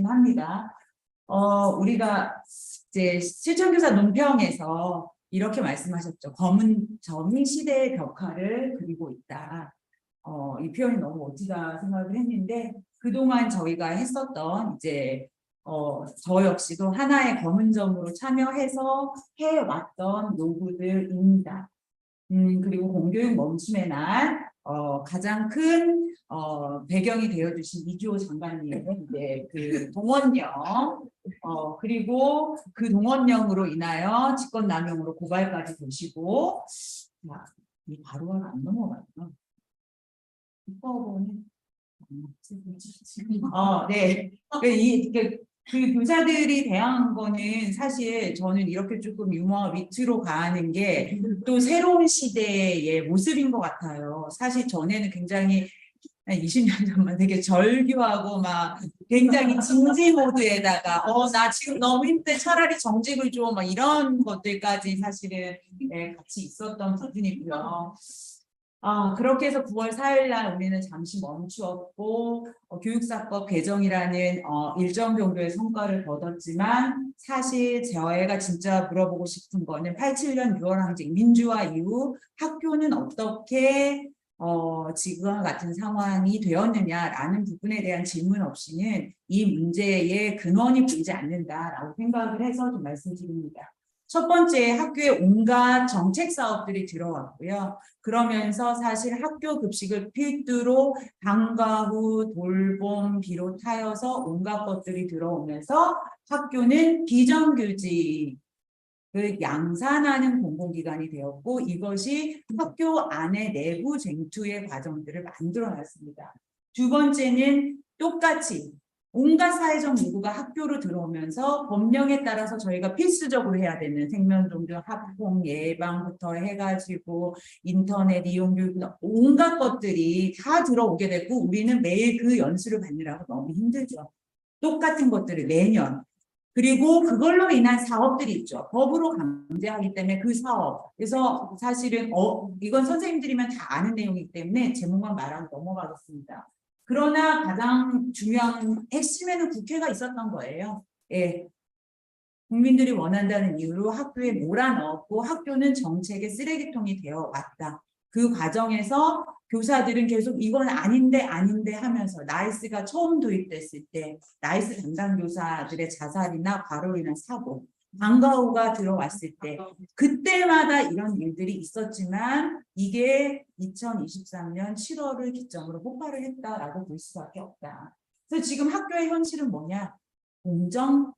합니다. 우리가 이제 실천교사 논평에서 이렇게 말씀하셨죠. 검은 점이 시대의 벽화를 그리고 있다. 이 표현이 너무 멋지다 생각을 했는데 그동안 저희가 했었던 이제 저 역시도 하나의 검은 점으로 참여해서 해왔던 노구들입니다. 그리고 공교육 멈춤의 날 가장 큰 배경이 되어주신 이주호 장관님의 이제 그 동원령 그리고 그 동원령으로 인하여 직권남용으로 고발까지 되시고 이 바로가 안 넘어가요. 네. 그 교사들이 대항한 거는 사실 저는 이렇게 조금 유머와 위트로 가는 게 또 새로운 시대의 모습인 것 같아요. 사실 전에는 굉장히 20년 전만 되게 절규하고 막 굉장히 진지 모드에다가 나 지금 너무 힘들어 차라리 정직을 줘 막 이런 것들까지 사실은 같이 있었던 부분이고요. 그렇게 해서 9월 4일 날 우리는 잠시 멈추었고 교육사법 개정이라는 일정 정도의 성과를 거뒀지만 사실 저희가 진짜 물어보고 싶은 거는 87년 6월 항쟁 민주화 이후 학교는 어떻게 지금과 같은 상황이 되었느냐라는 부분에 대한 질문 없이는 이 문제의 근원이 보이지 않는다라고 생각을 해서 좀 말씀드립니다. 첫 번째, 학교에 온갖 정책 사업들이 들어왔고요. 그러면서 사실 학교 급식을 필두로 방과 후 돌봄 비롯하여서 온갖 것들이 들어오면서 학교는 비정규직을 양산하는 공공기관이 되었고 이것이 학교 안에 내부 쟁투의 과정들을 만들어놨습니다. 두 번째는 똑같이 온갖 사회적 요구가 학교로 들어오면서 법령에 따라서 저희가 필수적으로 해야 되는 생명종교 학폭 예방부터 해가지고 인터넷 이용 교육 온갖 것들이 다 들어오게 되고 우리는 매일 그 연수를 받느라고 너무 힘들죠. 똑같은 것들을 매년. 그리고 그걸로 인한 사업들이 있죠. 법으로 강제하기 때문에 그 사업. 그래서 사실은 이건 선생님들이면 다 아는 내용이기 때문에 제목만 말하고 넘어가겠습니다. 그러나 가장 중요한 핵심에는 국회가 있었던 거예요. 예. 국민들이 원한다는 이유로 학교에 몰아넣었고 학교는 정책의 쓰레기통이 되어 왔다. 그 과정에서 교사들은 계속 이건 아닌데 하면서 나이스가 처음 도입됐을 때 나이스 담당 교사들의 자살이나 과로로 인한 사고 방과 후가 들어왔을 때 그때마다 이런 일들이 있었지만 이게 2023년 7월을 기점으로 폭발을 했다라고 볼 수밖에 없다. 그래서 지금 학교의 현실은 뭐냐? 공정,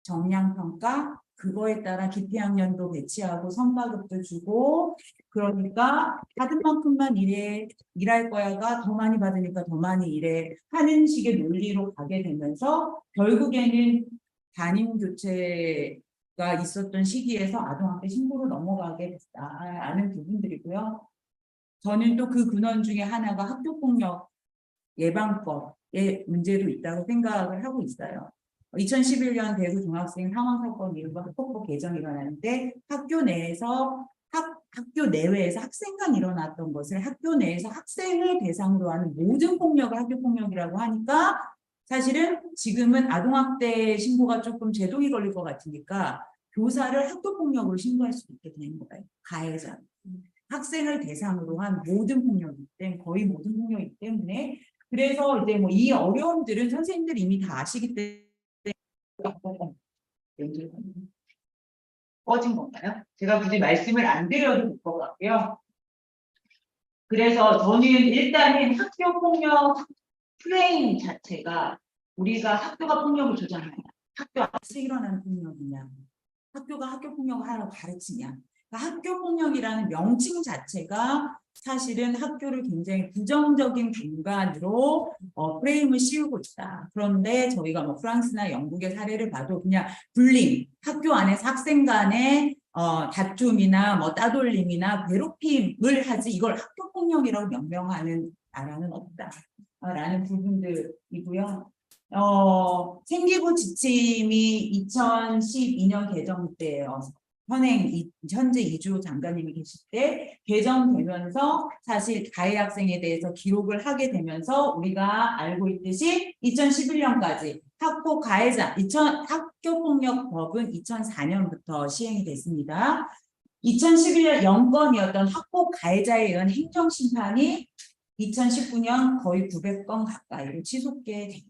정량평가, 그거에 따라 기피학년도 배치하고 성과급도 주고 그러니까 받은 만큼만 일할 거야가 더 많이 받으니까 더 많이 일해 하는 식의 논리로 가게 되면서 결국에는 담임 교체가 있었던 시기에서 아동학대 신고로 넘어가게 됐다라는 부분들이고요. 저는 또 그 근원 중에 하나가 학교폭력 예방법의 문제도 있다고 생각을 하고 있어요. 2011년 대구 중학생 사망 사건 이후로 학폭법 개정이 일어났는데 학교 내에서 학교 내외에서 학생 간 일어났던 것을 학교 내에서 학생을 대상으로 하는 모든 폭력을 학교폭력이라고 하니까 사실은 지금은 아동학대 신고가 조금 제동이 걸릴 것 같으니까 교사를 학교폭력으로 신고할 수도 있게 되는 거예요. 가해자. 학생을 대상으로 한 모든 폭력이기 때문에 거의 모든 폭력이기 때문에 그래서 이제 뭐 이 어려움들은 선생님들이 이미 다 아시기 때문에 꺼진 건가요? 제가 굳이 말씀을 안 드려도 될 것 같고요. 그래서 저는 일단은 학교 폭력 프레임 자체가 우리가 학교가 폭력을 조장하냐, 학교 안에서 일어나는 폭력이냐, 학교가 학교 폭력을 하라고 가르치냐. 그러니까 학교 폭력이라는 명칭 자체가 사실은 학교를 굉장히 부정적인 공간으로 프레임을 씌우고 있다. 그런데 저희가 뭐 프랑스나 영국의 사례를 봐도 그냥 불링, 학교 안에서 학생 간의 다툼이나 뭐 따돌림이나 괴롭힘을 하지 이걸 학교 폭력이라고 명명하는 나라는 없다라는 부분들이고요. 생기부 지침이 2012년 개정 때예요. 현재 이주호 장관님이 계실 때 개정되면서 사실 가해 학생에 대해서 기록을 하게 되면서 우리가 알고 있듯이 2011년까지 학폭 가해자 학교폭력법은 2004년부터 시행이 됐습니다. 2011년 0건이었던 학폭 가해자에 의한 행정심판이 2019년 거의 900건 가까이로 치솟게 됩니다.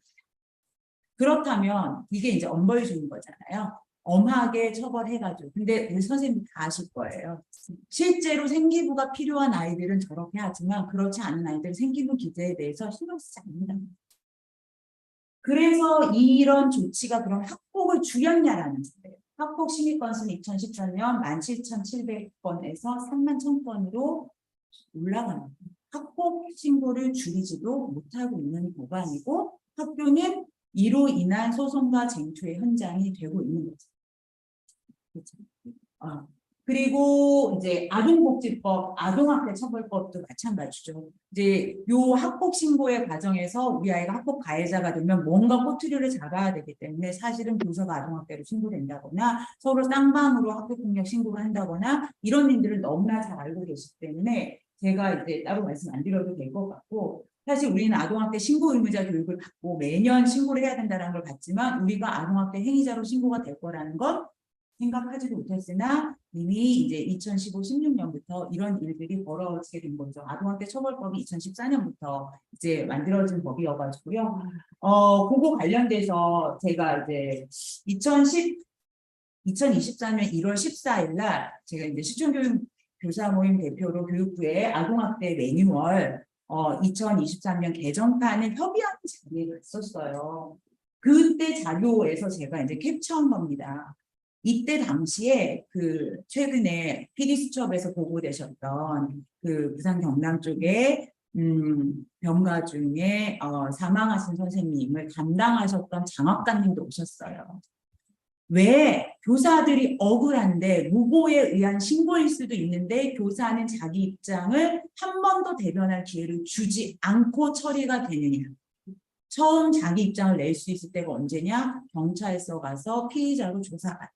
그렇다면 이게 이제 엄벌 주는 거잖아요. 엄하게 처벌해가지고. 근데 우리 선생님 다 아실 거예요. 실제로 생기부가 필요한 아이들은 저렇게 하지만 그렇지 않은 아이들은 생기부 기재에 대해서 신경 쓰지 않는다. 그래서 이런 조치가 그럼 학폭을 줄였냐라는 거예요. 학폭 심의 건수는 2014년 17,700건에서 31,000건으로 올라갑니다. 학폭 신고를 줄이지도 못하고 있는 법안이고 학교는 이로 인한 소송과 쟁투의 현장이 되고 있는 거죠. 그렇죠? 그리고 이제 아동복지법, 아동학대 처벌법도 마찬가지죠. 이제 요 학폭 신고의 과정에서 우리 아이가 학폭 가해자가 되면 뭔가 꼬투리를 잡아야 되기 때문에 사실은 교사가 아동학대로 신고된다거나 서로 쌍방으로 학교폭력 신고를 한다거나 이런 일들을 너무나 잘 알고 계시기 때문에 제가 이제 따로 말씀 안 드려도 될 것 같고 사실 우리는 아동학대 신고 의무자 교육을 받고 매년 신고를 해야 된다는 걸 봤지만 우리가 아동학대 행위자로 신고가 될 거라는 건 생각하지도 못했으나 이미 이제 2015-16년부터 이런 일들이 벌어지게 된 거죠. 아동학대 처벌법이 2014년부터 이제 만들어진 법이어가지고요. 그거 관련돼서 제가 이제 2024년 1월 14일 날 제가 이제 시청교육 교사 모임 대표로 교육부에 아동학대 매뉴얼 2023년 개정판을 협의하는 자리에 갔었어요. 그때 자료에서 제가 이제 캡처한 겁니다. 이때 당시에 그 최근에 PD수첩에서 보고되셨던 그 부산 경남 쪽에 병가 중에 사망하신 선생님을 담당하셨던 장학관님도 오셨어요. 왜 교사들이 억울한데 무고에 의한 신고일 수도 있는데 교사는 자기 입장을 한 번도 대변할 기회를 주지 않고 처리가 되느냐. 처음 자기 입장을 낼 수 있을 때가 언제냐? 경찰서 가서 피의자로 조사받고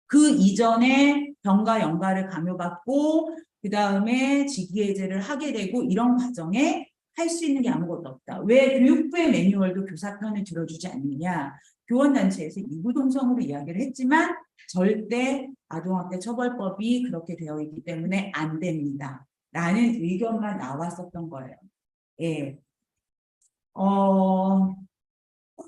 그 이전에 병가 연가를 강요받고 그 다음에 직위해제를 하게 되고 이런 과정에 할 수 있는 게 아무것도 없다. 왜 교육부의 매뉴얼도 교사 편을 들어주지 않느냐. 교원단체에서 이구동성으로 이야기를 했지만 절대 아동학대 처벌법이 그렇게 되어 있기 때문에 안 됩니다. 라는 의견만 나왔었던 거예요. 예.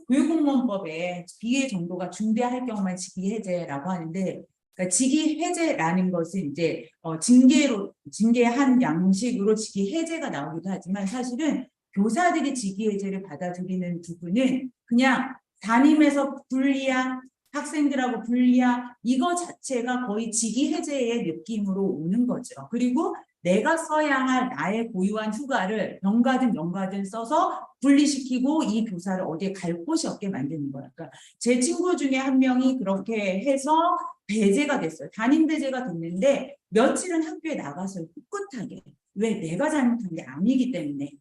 교육공무원법에 비해 정도가 중대할 경우만 직위해제라고 하는데 그러니까 직위해제라는 것은 이제 징계한 양식으로 직위해제가 나오기도 하지만 사실은 교사들이 직위해제를 받아들이는 부분은 그냥 담임에서 분리야 학생들하고 분리야 이거 자체가 거의 직위해제의 느낌으로 오는 거죠. 그리고 내가 써야 할 나의 고유한 휴가를 병가든 연가든 써서 분리시키고 이 교사를 어디에 갈 곳이 없게 만드는 거야. 그러니까 제 친구 중에 한 명이 그렇게 해서 배제가 됐어요. 담임 배제가 됐는데 며칠은 학교에 나가서 꿋꿋하게 왜 내가 잘못한 게 아니기 때문에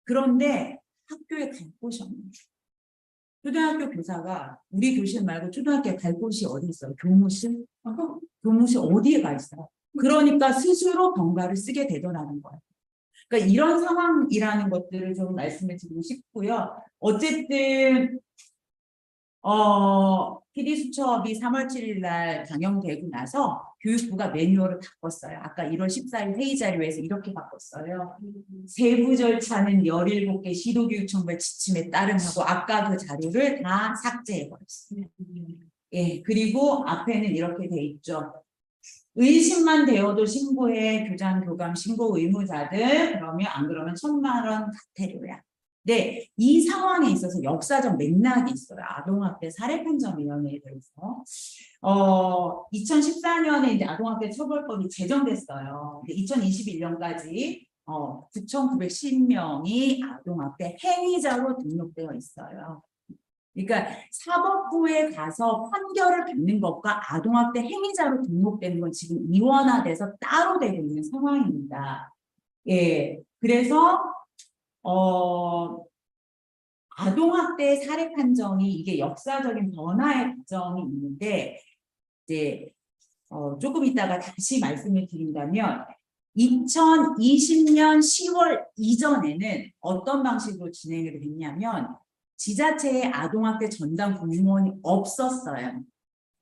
그런데 학교에 갈 곳이 없는 거예요. 초등학교 교사가 우리 교실 말고 초등학교에 갈 곳이 어디 있어요? 교무실? 교무실 어디에 가 있어요? 그러니까 스스로 병가를 쓰게 되더라는 거예요. 그러니까 이런 상황이라는 것들을 좀 말씀을 드리고 싶고요. 어쨌든 PD수첩이 3월 7일 날 방영되고 나서 교육부가 매뉴얼을 바꿨어요. 아까 1월 14일 회의 자료에서 이렇게 바꿨어요. 세부 절차는 17개 시도교육청별 지침에 따름하고 아까 그 자료를 다 삭제해버렸어요. 예, 그리고 앞에는 이렇게 돼 있죠. 의심만 되어도 신고해 교장, 교감, 신고 의무자들 그러면 안 그러면 1,000만 원 과태료야. 네, 이 상황에 있어서 역사적 맥락이 있어요. 아동학대 사례판정위원회에 대해서 2014년에 이제 아동학대 처벌법이 제정됐어요. 2021년까지 9,910명이 아동학대 행위자로 등록되어 있어요. 그러니까 사법부에 가서 판결을 받는 것과 아동학대 행위자로 등록되는 건 지금 이원화돼서 따로 되고 있는 상황입니다. 예, 그래서 아동학대 사례 판정이 이게 역사적인 변화의 과정이 있는데 이제 조금 이따가 다시 말씀을 드린다면 2020년 10월 이전에는 어떤 방식으로 진행이 됐냐면 지자체에 아동학대 전담 공무원이 없었어요.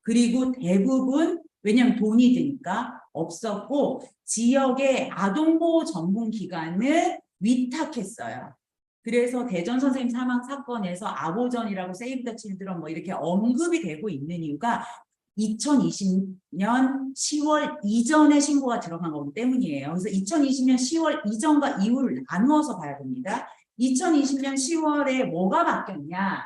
그리고 대부분 왜냐하면 돈이 드니까 없었고 지역의 아동보호 전문기관을 위탁했어요. 그래서 대전 선생님 사망 사건에서 아보전이라고 세이브 더 칠드런 뭐 이렇게 언급이 되고 있는 이유가 2020년 10월 이전에 신고가 들어간 거기 때문이에요. 그래서 2020년 10월 이전과 이후를 나누어서 봐야 됩니다. 2020년 10월에 뭐가 바뀌었냐?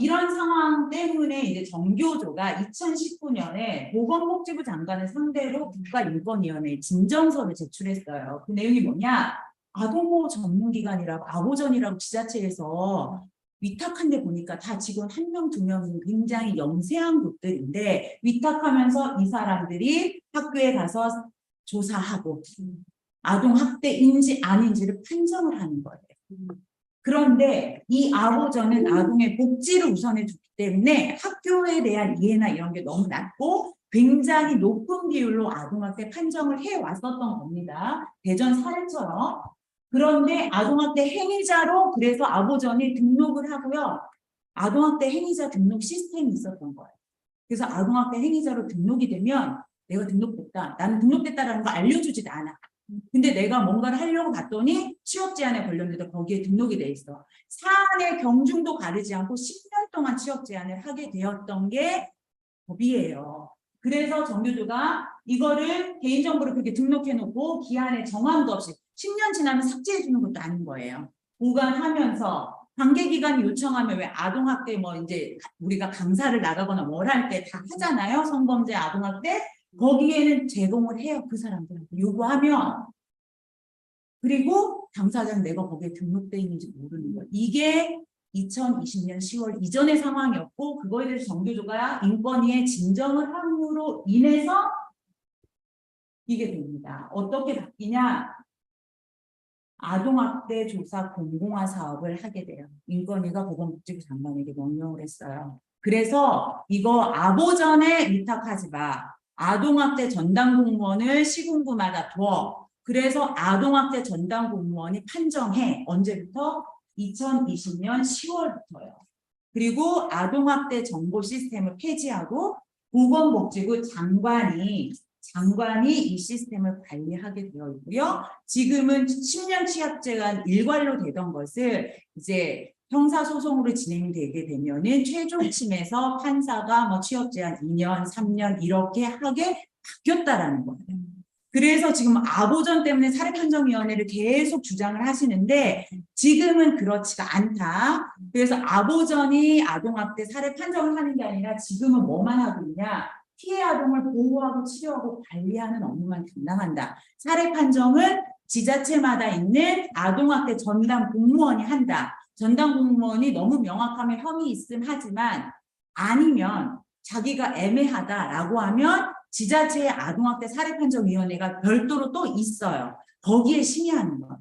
이런 상황 때문에 이제 정교조가 2019년에 보건복지부 장관을 상대로 국가인권위원회에 진정서를 제출했어요. 그 내용이 뭐냐? 아동보호 전문기관이라고 아보전이라고 지자체에서 위탁한 데 보니까 다 직원 1명, 2명이 굉장히 영세한 곳들인데 위탁하면서 이 사람들이 학교에 가서 조사하고 아동학대인지 아닌지를 판정을 하는 거예요. 그런데 이 아보전은 아동의 복지를 우선해 줬기 때문에 학교에 대한 이해나 이런 게 너무 낮고 굉장히 높은 비율로 아동학대 판정을 해왔었던 겁니다. 대전 사례처럼. 그런데 아동학대 행위자로 그래서 아보전이 등록을 하고요. 아동학대 행위자 등록 시스템이 있었던 거예요. 그래서 아동학대 행위자로 등록이 되면 내가 등록됐다. 나는 등록됐다라는 거 알려주지도 않아. 근데 내가 뭔가를 하려고 봤더니 취업 제한에 걸렸는데 거기에 등록이 돼 있어. 사안의 경중도 가르지 않고 10년 동안 취업 제한을 하게 되었던 게 법이에요. 그래서 정교조가 이거를 개인정보를 그렇게 등록해놓고 기한에 정함도 없이 10년 지나면 삭제해주는 것도 아닌 거예요. 보관하면서 관계기관이 요청하면 왜 아동학대 뭐 이제 우리가 강사를 나가거나 뭘 할 때 다 하잖아요. 성범죄 아동학대. 거기에는 제공을 해요. 그 사람들한테 요구하면. 그리고 당사자는 내가 거기에 등록돼 있는지 모르는 거예요. 이게 2020년 10월 이전의 상황이었고 그거에 대해서 정교조가 인권위에 진정을 함으로 인해서 이게 됩니다. 어떻게 바뀌냐? 아동학대 조사 공공화 사업을 하게 돼요. 인권위가 보건복지부 장관에게 명령을 했어요. 그래서 이거 아보전에 위탁하지 마. 아동학대 전담 공무원을 시군구마다 둬. 그래서 아동학대 전담 공무원이 판정해. 언제부터? 2020년 10월부터요. 그리고 아동학대 정보 시스템을 폐지하고 보건복지부 장관이 이 시스템을 관리하게 되어 있고요. 지금은 10년 취합제가 일괄로 되던 것을 이제 형사소송으로 진행되게 되면은 최종심에서 판사가 뭐 취업제한 2년, 3년 이렇게 하게 바뀌었다라는 거예요. 그래서 지금 아보전 때문에 사례판정위원회를 계속 주장을 하시는데 지금은 그렇지가 않다. 그래서 아보전이 아동학대 사례 판정을 하는 게 아니라 지금은 뭐만 하고 있냐. 피해 아동을 보호하고 치료하고 관리하는 업무만 담당한다. 사례 판정은 지자체마다 있는 아동학대 전담 공무원이 한다. 전담 공무원이 너무 명확하면 혐의 있음 하지만 아니면 자기가 애매하다라고 하면 지자체의 아동학대 사례판정위원회가 별도로 또 있어요. 거기에 심의하는 거예요.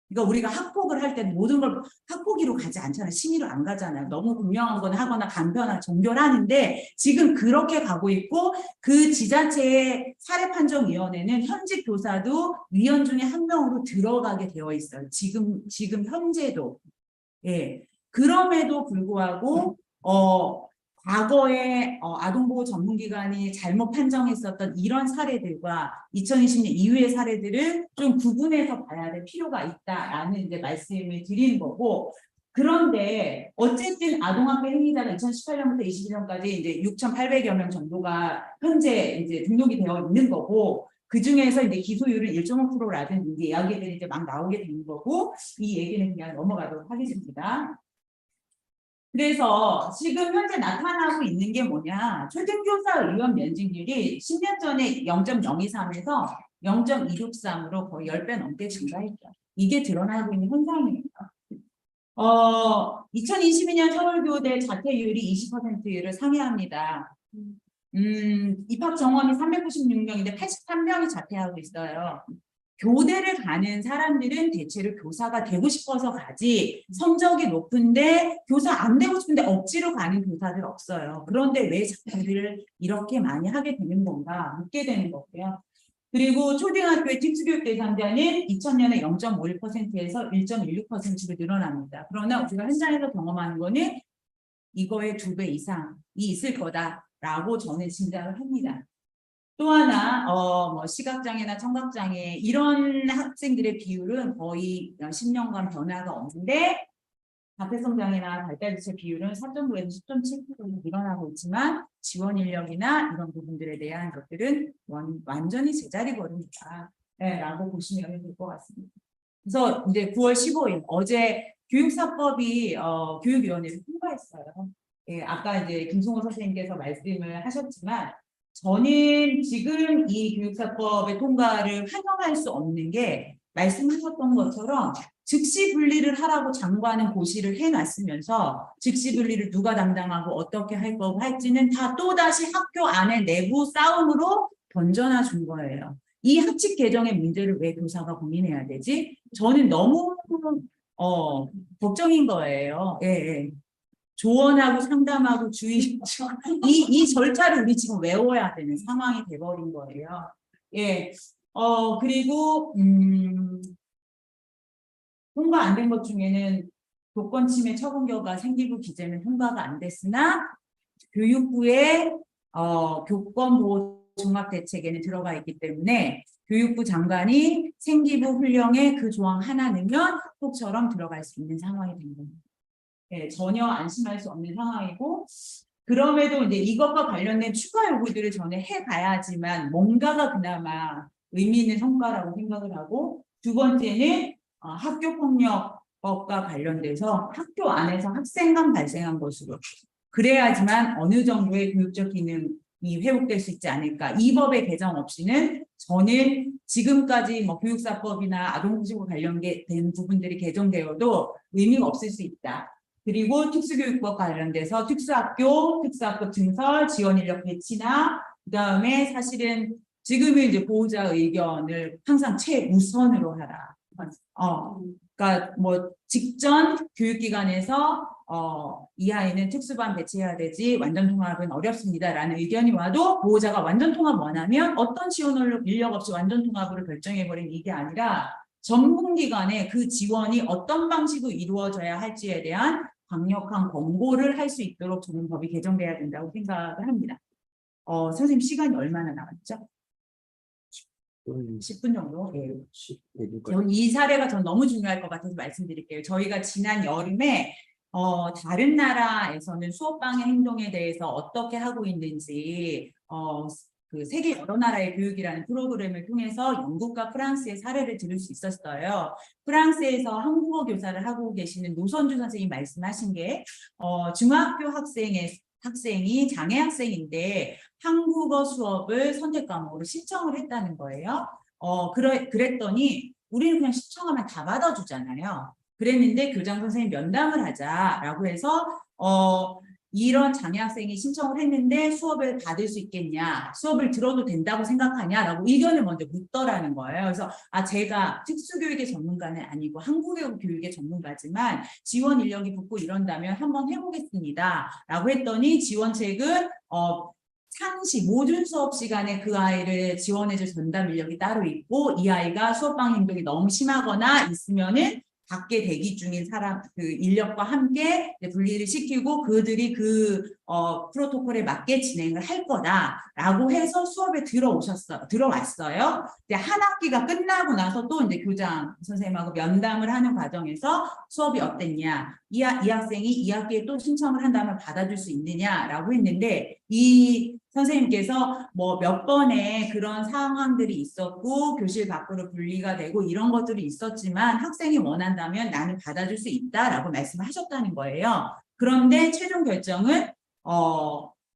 그러니까 우리가 학폭을 할 때 모든 걸 학폭위로 가지 않잖아요. 심의로 안 가잖아요. 너무 분명한 건 하거나 간편하게 정결하는데 지금 그렇게 가고 있고 그 지자체의 사례판정위원회는 현직 교사도 위원 중에 한 명으로 들어가게 되어 있어요. 지금 현재도. 예. 그럼에도 불구하고 과거에 아동보호 전문기관이 잘못 판정했었던 이런 사례들과 2020년 이후의 사례들을 좀 구분해서 봐야 될 필요가 있다라는 이제 말씀을 드리는 거고 그런데 어쨌든 아동학대 행위자가 2018년부터 21년까지 이제 6,800여 명 정도가 현재 이제 등록이 되어 있는 거고 그 중에서 이제 기소율은 1.5%라든지 이야기들이 이제 막 나오게 되는 거고 이 얘기는 그냥 넘어가도록 하겠습니다. 그래서 지금 현재 나타나고 있는 게 뭐냐. 초등교사 의원 면직률이 10년 전에 0.023에서 0.263으로 거의 10배 넘게 증가했죠. 이게 드러나고 있는 현상이에요. 2022년 서울교대 자퇴율이 20%를 상회합니다. 입학 정원이 396명인데 83명이 자퇴하고 있어요. 교대를 가는 사람들은 대체로 교사가 되고 싶어서 가지 성적이 높은데 교사 안 되고 싶은데 억지로 가는 교사들 없어요. 그런데 왜 자기를 이렇게 많이 하게 되는 건가 묻게 되는 거고요. 그리고 초등학교의 특수교육 대상자는 2000년에 0.51%에서 1.16%로 늘어납니다. 그러나 우리가 현장에서 경험하는 거는 이거의 2배 이상이 있을 거다라고 저는 짐작을 합니다. 또 하나 뭐 시각장애나 청각장애 이런 학생들의 비율은 거의 10년간 변화가 없는데 자폐성장애나 발달지체 비율은 4.9에서 10.7%로 늘어나고 있지만 지원 인력이나 이런 부분들에 대한 것들은 완전히 제자리 걸음이다. 네, 라고 보시면 될 것 같습니다. 그래서 이제 9월 15일 어제 교육사법이 교육위원회를 통과했어요. 예, 아까 이제 김성호 선생님께서 말씀을 하셨지만 저는 지금 이 교육사법의 통과를 환영할 수 없는 게 말씀하셨던 것처럼 즉시 분리를 하라고 장관은 고시를 해놨으면서 즉시 분리를 누가 담당하고 어떻게 할 거고 할지는 다 또다시 학교 안에 내부 싸움으로 던져놔 준 거예요. 이 학칙 개정의 문제를 왜 교사가 고민해야 되지? 저는 너무 걱정인 거예요. 예, 예. 조언하고 상담하고 주의 이 절차를 우리 지금 외워야 되는 상황이 돼버린 거예요. 예. 그리고 통과 안 된 것 중에는 조건 침해 처분결과 생기부 기재는 통과가 안 됐으나 교육부의 교권보호 종합대책에는 들어가 있기 때문에 교육부 장관이 생기부 훈령에 그 조항 하나 넣으면 학폭처럼 들어갈 수 있는 상황이 된 겁니다. 네, 전혀 안심할 수 없는 상황이고 그럼에도 이제 이것과 관련된 추가 요구들을 저는 해가야지만 뭔가가 그나마 의미 있는 성과라고 생각을 하고 두 번째는 학교폭력법과 관련돼서 학교 안에서 학생 간 발생한 것으로 그래야지만 어느 정도의 교육적 기능이 회복될 수 있지 않을까. 이 법의 개정 없이는 저는 지금까지 뭐 교육사법이나 아동복지법 관련된 부분들이 개정되어도 의미가 없을 수 있다. 그리고 특수교육법 관련돼서 특수학교, 특수학급 증설, 지원 인력 배치나 그다음에 사실은 지금은 이제 보호자 의견을 항상 최우선으로 하라. 그러니까 뭐 직전 교육기관에서 이 아이는 특수반 배치해야 되지 완전 통합은 어렵습니다라는 의견이 와도 보호자가 완전 통합 원하면 어떤 지원 인력 없이 완전 통합으로 결정해버린 이게 아니라 전문기관에 그 지원이 어떤 방식으로 이루어져야 할지에 대한 강력한 권고를 할 수 있도록 저는 법이 개정돼야 된다고 생각을 합니다. 선생님 시간이 얼마나 남았죠? 10분 정도? 네. 이 사례가 전 너무 중요할 것 같아서 말씀드릴게요. 저희가 지난 여름에 다른 나라에서는 수업방해 행동에 대해서 어떻게 하고 있는지 그 세계 여러 나라의 교육이라는 프로그램을 통해서 영국과 프랑스의 사례를 들을 수 있었어요. 프랑스에서 한국어 교사를 하고 계시는 노선주 선생님이 말씀하신 게 중학교 학생이 장애 학생인데 한국어 수업을 선택 과목으로 신청을 했다는 거예요. 그랬더니 우리는 그냥 신청하면 다 받아주잖아요. 그랬는데 교장 선생님 면담을 하자라고 해서 이런 장애 학생이 신청을 했는데 수업을 받을 수 있겠냐, 수업을 들어도 된다고 생각하냐라고 의견을 먼저 묻더라는 거예요. 그래서 제가 특수교육의 전문가는 아니고 한국어 교육의 전문가지만 지원 인력이 붙고 이런다면 한번 해보겠습니다 라고 했더니 지원책은 상시 모든 수업 시간에 그 아이를 지원해줄 전담 인력이 따로 있고 이 아이가 수업방해 행동이 너무 심하거나 있으면은 밖에 대기 중인 사람 그 인력과 함께 분리를 시키고 그들이 그 프로토콜에 맞게 진행을 할 거다라고 해서 수업에 들어왔어요. 이제 한 학기가 끝나고 나서 또 이제 교장 선생님하고 면담을 하는 과정에서 수업이 어땠냐, 이 학생이 이 학기에 또 신청을 한다면 받아줄 수 있느냐라고 했는데 이 선생님께서 뭐 몇 번의 그런 상황들이 있었고 교실 밖으로 분리가 되고 이런 것들이 있었지만 학생이 원한다면 나는 받아줄 수 있다라고 말씀하셨다는 거예요. 그런데 최종 결정은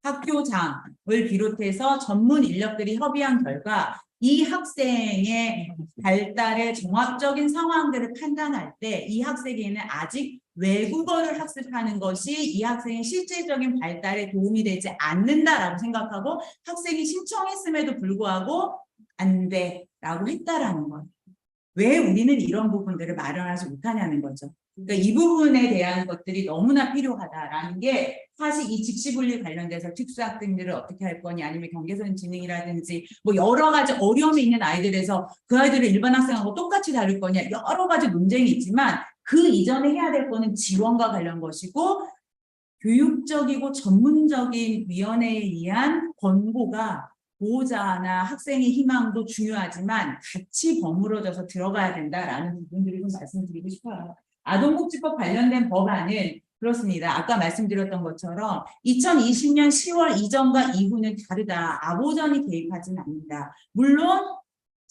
학교장을 비롯해서 전문 인력들이 협의한 결과 이 학생의 발달의 종합적인 상황들을 판단할 때 이 학생에는 아직 외국어를 학습하는 것이 이 학생의 실질적인 발달에 도움이 되지 않는다라고 생각하고 학생이 신청했음에도 불구하고 안 돼라고 했다라는 거예요. 왜 우리는 이런 부분들을 마련하지 못하냐는 거죠. 그러니까 이 부분에 대한 것들이 너무나 필요하다라는 게 사실 이 직시분리 관련돼서 특수학생들을 어떻게 할 거냐 아니면 경계선 지능이라든지 뭐 여러 가지 어려움이 있는 아이들에서 그 아이들을 일반 학생하고 똑같이 다룰 거냐 여러 가지 논쟁이 있지만 그 이전에 해야 될 거는 지원과 관련 것이고 교육적이고 전문적인 위원회에 의한 권고가 보호자나 학생의 희망도 중요하지만 같이 버무러져서 들어가야 된다라는 부분들을 좀 말씀드리고 싶어요. 아동복지법 관련된 법안은 그렇습니다. 아까 말씀드렸던 것처럼 2020년 10월 이전과 이후는 다르다. 아보전이 개입하지는 않는다. 물론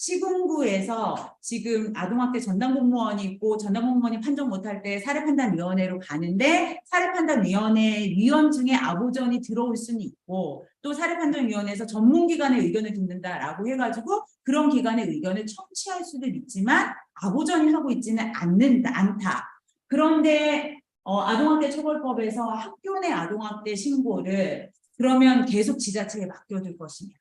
시군구에서 지금 아동학대 전담공무원이 있고 전담공무원이 판정 못할 때 사례판단위원회로 가는데 사례판단위원회 위원 중에 아보전이 들어올 수는 있고 또 사례판단위원회에서 전문기관의 의견을 듣는다라고 해가지고 그런 기관의 의견을 청취할 수도 있지만 아보전이 하고 있지는 않다. 그런데 아동학대 처벌법에서 학교 내 아동학대 신고를 그러면 계속 지자체에 맡겨둘 것이냐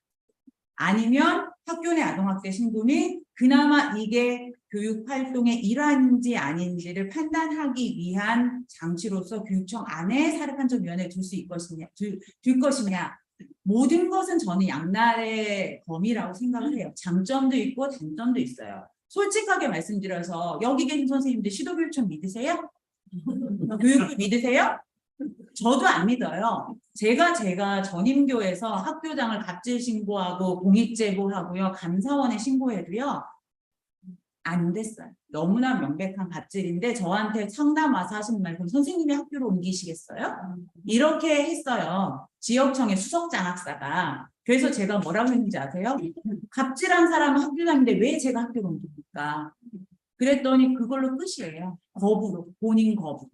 아니면 학교 내 아동학대 신고는 그나마 이게 교육활동의 일환인지 아닌지를 판단하기 위한 장치로서 교육청 안에 사례판정위원회에 둘 수 있을 것이냐, 둘 것이냐. 모든 것은 저는 양날의 검이라고 생각을 해요. 장점도 있고 단점도 있어요. 솔직하게 말씀드려서 여기 계신 선생님들 시도교육청 믿으세요? 교육부 믿으세요? 저도 안 믿어요. 제가 전임교에서 학교장을 갑질 신고하고 공익제보하고요. 감사원에 신고해도요. 안 됐어요. 너무나 명백한 갑질인데 저한테 상담 와서 하시는 말 그럼 선생님이 학교로 옮기시겠어요? 이렇게 했어요. 지역청의 수석장학사가. 그래서 제가 뭐라고 했는지 아세요? 갑질한 사람은 학교장인데 왜 제가 학교로 옮깁니까? 그랬더니 그걸로 끝이에요. 거부로. 본인 거부.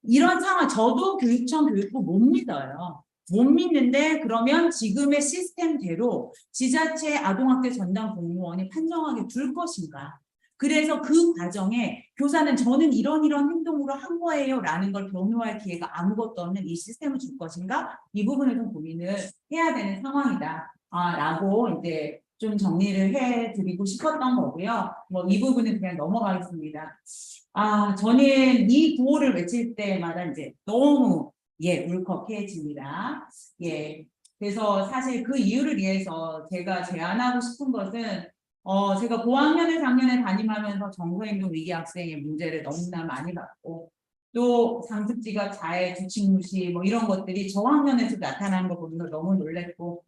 이런 상황 저도 교육청 교육부 못 믿어요. 못 믿는데 그러면 지금의 시스템대로 지자체 아동학대 전담 공무원이 판정하게 둘 것인가. 그래서 그 과정에 교사는 저는 이런 행동으로 한 거예요 라는 걸 변호할 기회가 아무것도 없는 이 시스템을 줄 것인가. 이 부분을 좀 고민을 해야 되는 상황이다. 라고 이제 좀 정리를 해드리고 싶었던 거고요. 뭐 이 부분은 그냥 넘어가겠습니다. 저는 이 구호를 외칠 때마다 이제 너무 울컥해집니다. 그래서 사실 그 이유를 위해서 제가 제안하고 싶은 것은 제가 고학년을 작년에 담임하면서 정서행동 위기 학생의 문제를 너무나 많이 봤고 또 상습지각 자해 주칭무시 뭐 이런 것들이 저학년에서 나타나는 거 보면서 너무 놀랬고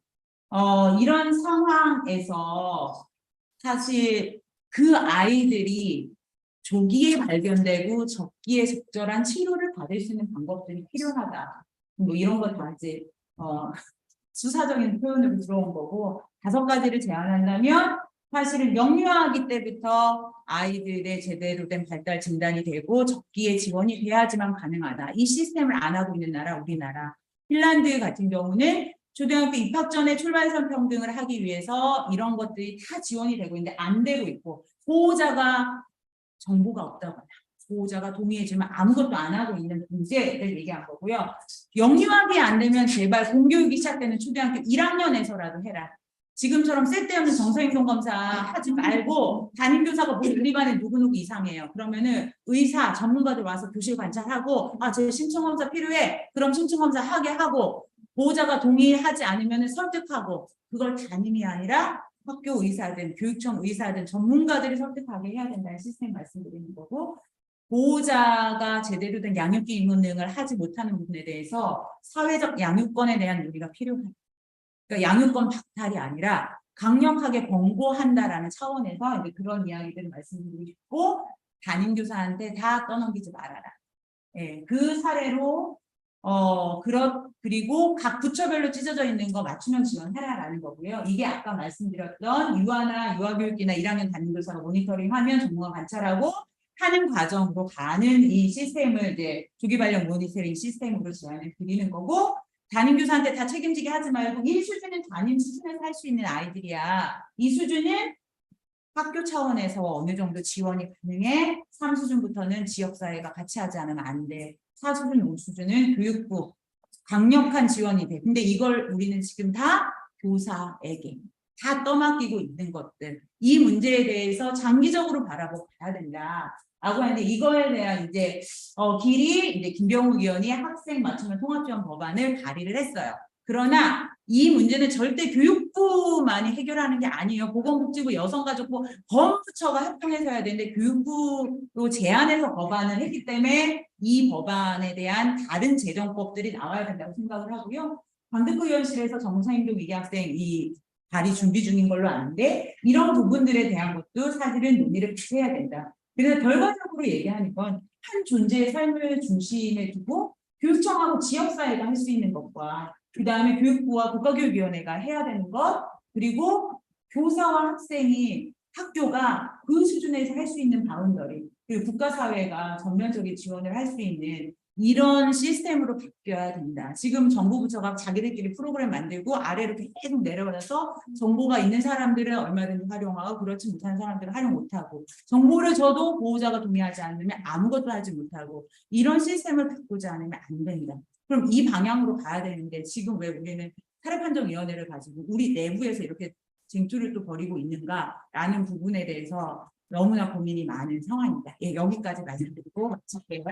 이런 상황에서 사실 그 아이들이 조기에 발견되고 적기에 적절한 치료를 받을 수 있는 방법들이 필요하다. 뭐 이런 거 다 이제 수사적인 표현으로 들어온 거고 5가지를 제안한다면 사실은 명유아기 때부터 아이들의 제대로 된 발달 진단이 되고 적기에 지원이 돼야지만 가능하다. 이 시스템을 안 하고 있는 나라 우리나라. 핀란드 같은 경우는 초등학교 입학 전에 출발선 평등을 하기 위해서 이런 것들이 다 지원이 되고 있는데 안 되고 있고 보호자가 정보가 없다거나 보호자가 동의해주면 아무것도 안 하고 있는 문제를 얘기한 거고요. 영유아기 안 되면 제발 공교육이 시작되는 초등학교 1학년에서라도 해라. 지금처럼 쓸데없는 정서행동 검사 하지 말고 담임교사가 우리 반에 누구누구 이상해요. 그러면은 의사 전문가들 와서 교실 관찰하고 제 심층검사 필요해. 그럼 심층검사 하게 하고 보호자가 동의하지 않으면 설득하고 그걸 담임이 아니라 학교 의사든 교육청 의사든 전문가들이 설득하게 해야 된다는 시스템 말씀드리는 거고 보호자가 제대로 된 양육기 의무 등을 하지 못하는 부분에 대해서 사회적 양육권에 대한 논의가 필요합니다. 그러니까 양육권 박탈이 아니라 강력하게 권고한다라는 차원에서 이제 그런 이야기들을 말씀드리고 싶고 담임교사한테 다 떠넘기지 말아라. 그 사례로 그리고 각 부처별로 찢어져 있는 거 맞춤형 지원해라라는 거고요. 이게 아까 말씀드렸던 유아나 유아교육이나 1학년 담임교사가 모니터링하면 전문가 관찰하고 하는 과정으로 가는 이 시스템을 이제 조기 발령 모니터링 시스템으로 제안을 드리는 거고 담임교사한테 다 책임지게 하지 말고 1수준은 담임 수준에서 할 수 있는 아이들이야. 이 수준은 학교 차원에서 어느 정도 지원이 가능해. 3수준부터는 지역사회가 같이 하지 않으면 안 돼. 4수준, 5수준은 교육부 강력한 지원이 돼. 근데 이걸 우리는 지금 다 교사에게 다 떠맡기고 있는 것들, 이 문제에 대해서 장기적으로 바라보고 봐야 된다. 라고 하는데 이거에 대한 이제 길이 이제 김병욱 의원이 학생 맞춤형 통합지원 법안을 발의를 했어요. 그러나 이 문제는 절대 교육부만이 해결하는 게 아니에요. 보건복지부, 여성가족부, 법무부처가 협동해서 해야 되는데 교육부로 제안해서 법안을 했기 때문에 이 법안에 대한 다른 재정법들이 나와야 된다고 생각을 하고요. 광특구의원실에서 정상인도 위기학생 이 발의 준비 중인 걸로 아는데 이런 부분들에 대한 것도 사실은 논의를 같이 해야 된다. 그래서 결과적으로 얘기하는 건 한 존재의 삶을 중심에 두고 교육청하고 지역사회가 할 수 있는 것과 그 다음에 교육부와 국가교육위원회가 해야 되는 것, 그리고 교사와 학생이 학교가 그 수준에서 할 수 있는 바운더리, 그리고 국가사회가 전면적인 지원을 할 수 있는 이런 시스템으로 바뀌어야 된다. 지금 정부 부처가 자기들끼리 프로그램 만들고 아래로 계속 내려와서 정보가 있는 사람들은 얼마든지 활용하고 그렇지 못한 사람들은 활용 못하고 정보를 줘도 보호자가 동의하지 않으면 아무것도 하지 못하고 이런 시스템을 바꾸지 않으면 안 된다. 그럼 이 방향으로 가야 되는데 지금 왜 우리는 사례판정위원회를 가지고 우리 내부에서 이렇게 쟁투를 또 벌이고 있는가라는 부분에 대해서 너무나 고민이 많은 상황입니다. 예, 여기까지 말씀드리고 마칠게요.